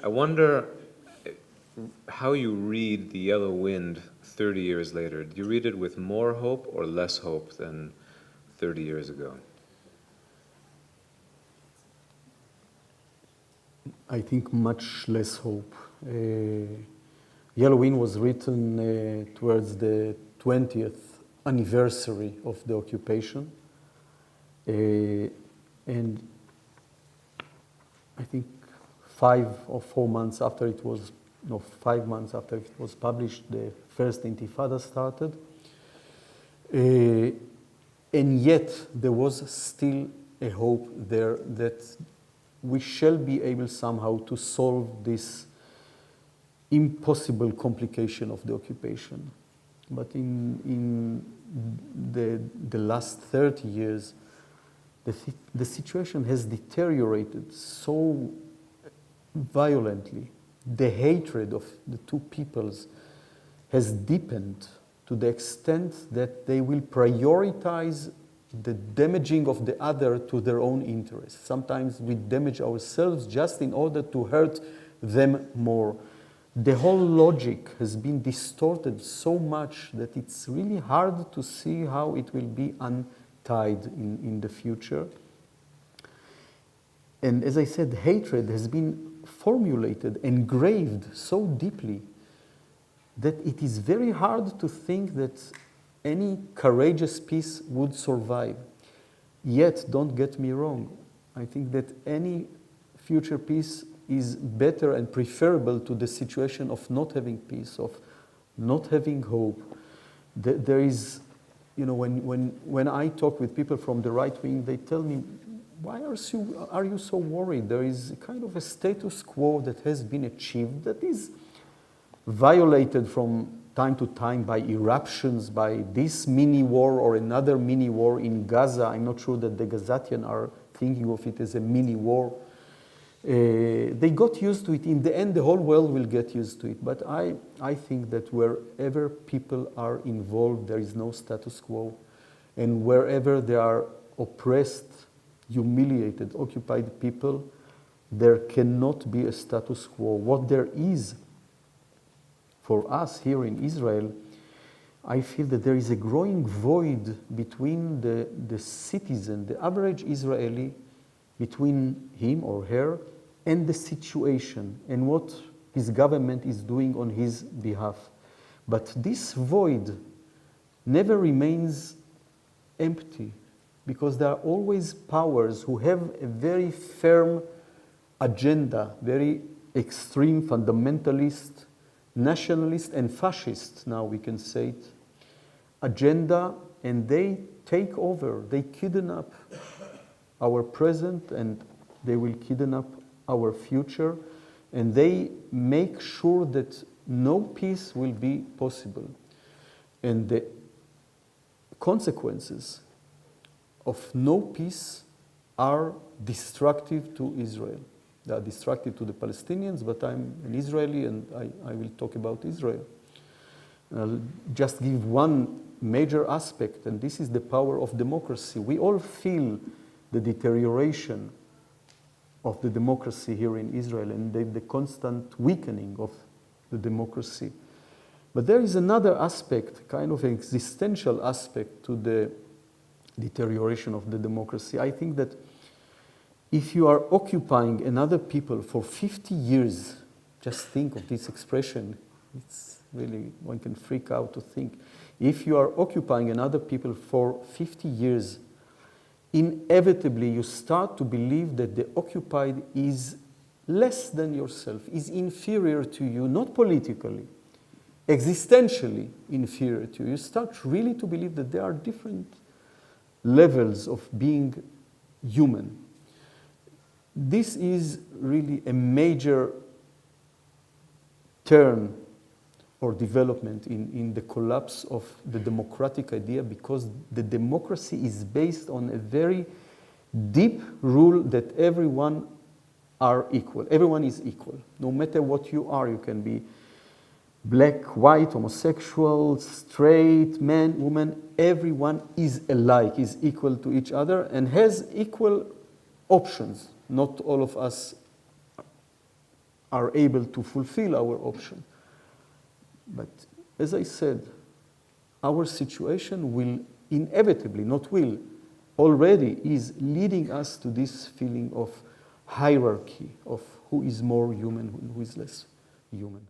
I wonder how you read The Yellow Wind 30 years later. Do you read it with more hope or less hope than 30 years ago? I think much less hope. Yellow Wind was written towards the 20th anniversary of the occupation. And I think 5 or 4 months after it was, no, 5 months after it was published, the first Intifada started. And yet there was still a hope there that we shall be able somehow to solve this impossible complication of the occupation. But in the last 30 years, the situation has deteriorated so violently. The hatred of the two peoples has deepened to the extent that they will prioritize the damaging of the other to their own interests. Sometimes we damage ourselves just in order to hurt them more. The whole logic has been distorted so much that it's really hard to see how it will be untied in the future. And as I said, hatred has been formulated, engraved so deeply that it is very hard to think that any courageous peace would survive. Yet, don't get me wrong, I think that any future peace is better and preferable to the situation of not having peace, of not having hope. There is, you know, when I talk with people from the right wing, they tell me, why are you so worried? There is a kind of a status quo that has been achieved that is violated from time to time by eruptions, by this mini war or another mini war in Gaza. I'm not sure that the Gazatians are thinking of it as a mini war. They got used to it. In the end, the whole world will get used to it. But I think that wherever people are involved, there is no status quo. And wherever there are oppressed, humiliated, occupied people, there cannot be a status quo. What there is for us here in Israel, I feel that there is a growing void between the citizen, the average Israeli, between him or her and the situation and what his government is doing on his behalf. But this void never remains empty because there are always powers who have a very firm agenda, very extreme fundamentalist, nationalist and fascist, now we can say it, agenda, and they take over, they kidnap our present and they will kidnap our future, and they make sure that no peace will be possible. And the consequences of no peace are destructive to Israel. They are destructive to the Palestinians, but I'm an Israeli and I will talk about Israel. I'll just give one major aspect, and this is the power of democracy. We all feel the deterioration of the democracy here in Israel and the constant weakening of the democracy. But there is another aspect, kind of an existential aspect to the deterioration of the democracy. I think that if you are occupying another people for 50 years, just think of this expression, it's really, one can freak out to think. If you are occupying another people for 50 years, inevitably you start to believe that the occupied is less than yourself, is inferior to you, not politically, existentially inferior to you. You start really to believe that there are different levels of being human. This is really a major turn or development in the collapse of the democratic idea, because the democracy is based on a very deep rule that everyone are equal. Everyone is equal. No matter what you are, you can be black, white, homosexual, straight, man, woman, everyone is alike, is equal to each other and has equal options. Not all of us are able to fulfill our option. But as I said, our situation will inevitably, not will, already is leading us to this feeling of hierarchy of who is more human and who is less human.